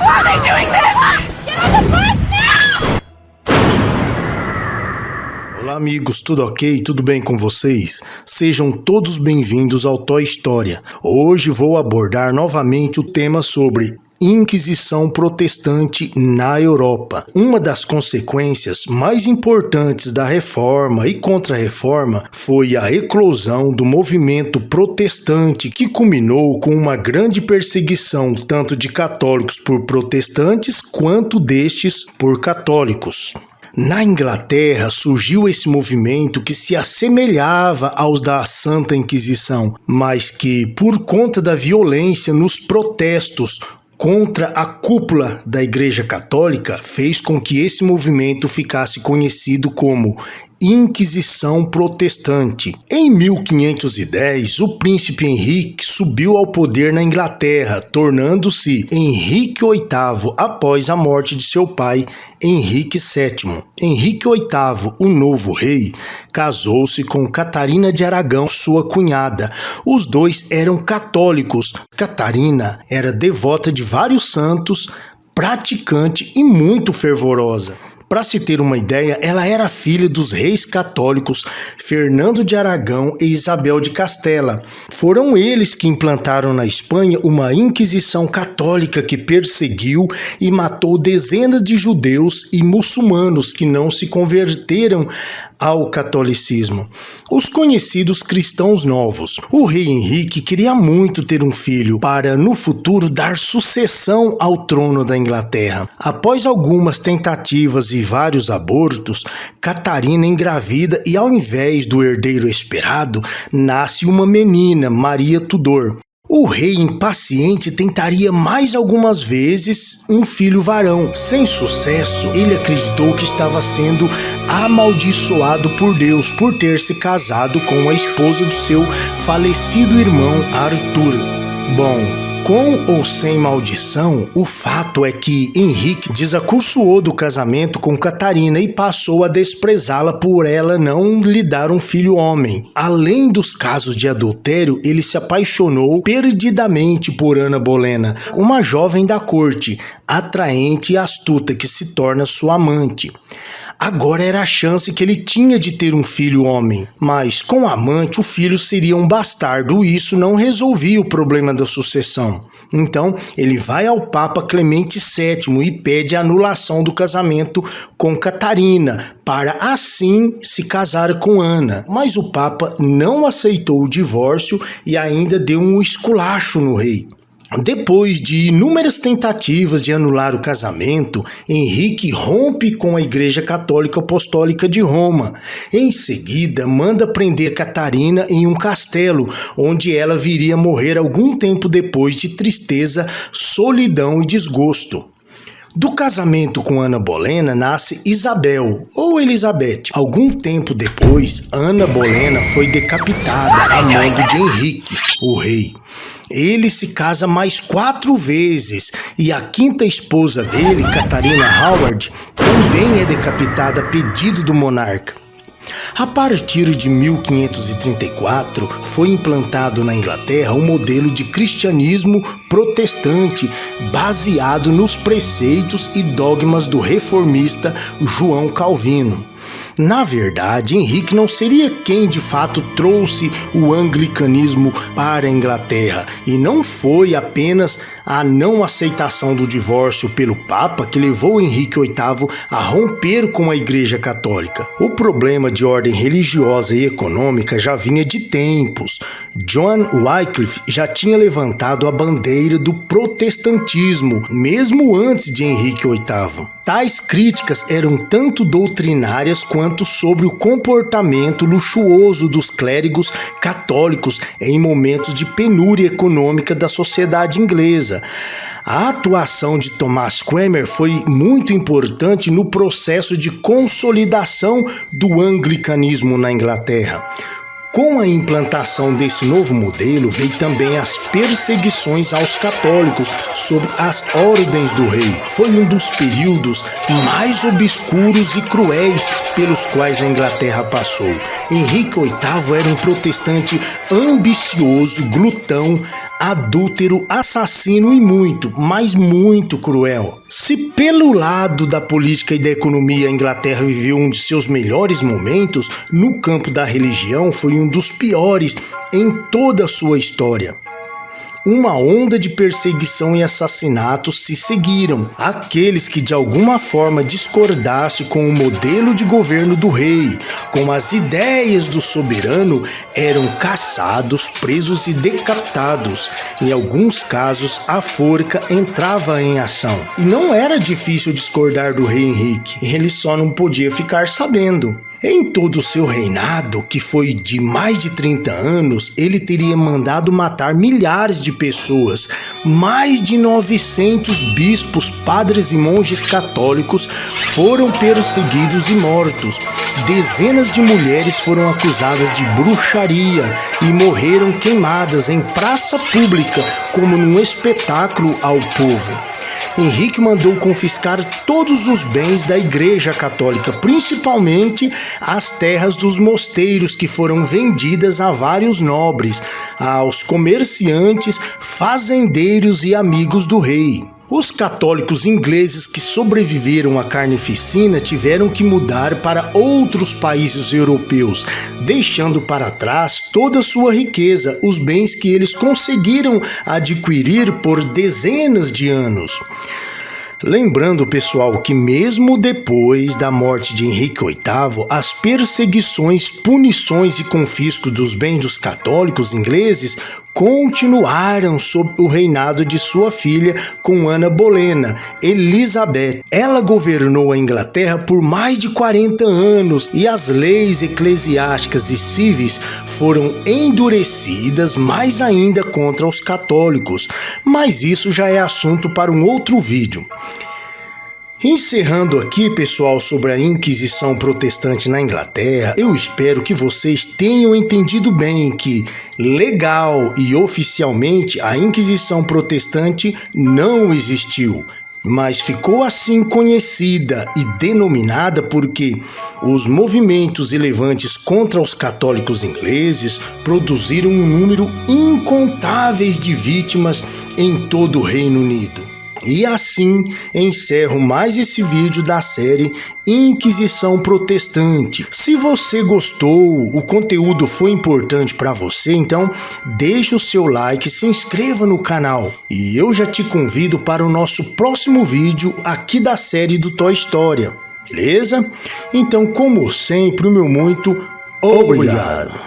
are they doing this? Get on the bus now! Olá amigos, tudo ok? Tudo bem com vocês? Sejam todos bem-vindos ao Toy História. Hoje vou abordar novamente o tema sobre Inquisição Protestante na Europa. Uma das consequências mais importantes da Reforma e Contra-Reforma foi a eclosão do movimento protestante, que culminou com uma grande perseguição tanto de católicos por protestantes quanto destes por católicos. Na Inglaterra surgiu esse movimento que se assemelhava aos da Santa Inquisição, mas que, por conta da violência nos protestos contra a cúpula da Igreja Católica, fez com que esse movimento ficasse conhecido como Inquisição Protestante. Em 1510, o príncipe Henrique subiu ao poder na Inglaterra, tornando-se Henrique VIII após a morte de seu pai, Henrique VII. Henrique VIII, o novo rei, casou-se com Catarina de Aragão, sua cunhada. Os dois eram católicos. Catarina era devota de vários santos, praticante e muito fervorosa. Para se ter uma ideia, ela era filha dos reis católicos Fernando de Aragão e Isabel de Castela. Foram eles que implantaram na Espanha uma Inquisição católica que perseguiu e matou dezenas de judeus e muçulmanos que não se converteram ao catolicismo. Os conhecidos cristãos novos. O rei Henrique queria muito ter um filho para, no futuro, dar sucessão ao trono da Inglaterra. Após algumas tentativas e vários abortos, Catarina engravida e, ao invés do herdeiro esperado, nasce uma menina, Maria Tudor. O rei impaciente tentaria mais algumas vezes um filho varão. Sem sucesso, ele acreditou que estava sendo amaldiçoado por Deus por ter se casado com a esposa do seu falecido irmão Arthur. Bom, com ou sem maldição, o fato é que Henrique desacursoou do casamento com Catarina e passou a desprezá-la por ela não lhe dar um filho homem. Além dos casos de adultério, ele se apaixonou perdidamente por Ana Bolena, uma jovem da corte, atraente e astuta que se torna sua amante. Agora era a chance que ele tinha de ter um filho homem, mas com a amante o filho seria um bastardo e isso não resolvia o problema da sucessão. Então ele vai ao Papa Clemente VII e pede a anulação do casamento com Catarina, para assim se casar com Ana. Mas o Papa não aceitou o divórcio e ainda deu um esculacho no rei. Depois de inúmeras tentativas de anular o casamento, Henrique rompe com a Igreja Católica Apostólica de Roma. Em seguida, manda prender Catarina em um castelo, onde ela viria a morrer algum tempo depois de tristeza, solidão e desgosto. Do casamento com Ana Bolena nasce Isabel, ou Elizabeth. Algum tempo depois, Ana Bolena foi decapitada a mando de Henrique, o rei. Ele se casa mais 4 vezes e a quinta esposa dele, Catarina Howard, também é decapitada a pedido do monarca. A partir de 1534, foi implantado na Inglaterra um modelo de cristianismo protestante baseado nos preceitos e dogmas do reformista João Calvino. Na verdade, Henrique não seria quem de fato trouxe o anglicanismo para a Inglaterra, e não foi apenas a não aceitação do divórcio pelo Papa que levou Henrique VIII a romper com a Igreja Católica. O problema de ordem religiosa e econômica já vinha de tempos. John Wycliffe já tinha levantado a bandeira do protestantismo, mesmo antes de Henrique VIII. Tais críticas eram tanto doutrinárias quanto sobre o comportamento luxuoso dos clérigos católicos em momentos de penúria econômica da sociedade inglesa. A atuação de Thomas Cranmer foi muito importante no processo de consolidação do anglicanismo na Inglaterra. Com a implantação desse novo modelo, veio também as perseguições aos católicos sob as ordens do rei. Foi um dos períodos mais obscuros e cruéis pelos quais a Inglaterra passou. Henrique VIII era um protestante ambicioso, glutão, adúltero, assassino e muito, mas muito cruel. Se pelo lado da política e da economia a Inglaterra viveu um de seus melhores momentos, no campo da religião foi um dos piores em toda a sua história. Uma onda de perseguição e assassinatos se seguiram. Aqueles que de alguma forma discordassem com o modelo de governo do rei, com as ideias do soberano, eram caçados, presos e decapitados. Em alguns casos, a forca entrava em ação. E não era difícil discordar do rei Henrique, ele só não podia ficar sabendo. Em todo o seu reinado, que foi de mais de 30 anos, ele teria mandado matar milhares de pessoas. Mais de 900 bispos, padres e monges católicos foram perseguidos e mortos. Dezenas de mulheres foram acusadas de bruxaria e morreram queimadas em praça pública, como num espetáculo ao povo. Henrique mandou confiscar todos os bens da Igreja Católica, principalmente as terras dos mosteiros que foram vendidas a vários nobres, aos comerciantes, fazendeiros e amigos do rei. Os católicos ingleses que sobreviveram à carnificina tiveram que mudar para outros países europeus, deixando para trás toda a sua riqueza, os bens que eles conseguiram adquirir por dezenas de anos. Lembrando, pessoal, que mesmo depois da morte de Henrique VIII, as perseguições, punições e confiscos dos bens dos católicos ingleses continuaram sob o reinado de sua filha com Ana Bolena, Elizabeth. Ela governou a Inglaterra por mais de 40 anos e as leis eclesiásticas e civis foram endurecidas mais ainda contra os católicos, mas isso já é assunto para um outro vídeo. Encerrando aqui, pessoal, sobre a Inquisição Protestante na Inglaterra, eu espero que vocês tenham entendido bem que, legal e oficialmente, a Inquisição Protestante não existiu, mas ficou assim conhecida e denominada porque os movimentos e levantes contra os católicos ingleses produziram um número incontáveis de vítimas em todo o Reino Unido. E assim encerro mais esse vídeo da série Inquisição Protestante. Se você gostou, o conteúdo foi importante para você, então deixe o seu like, se inscreva no canal. E eu já te convido para o nosso próximo vídeo aqui da série do Toy História, beleza? Então, como sempre, o meu muito obrigado.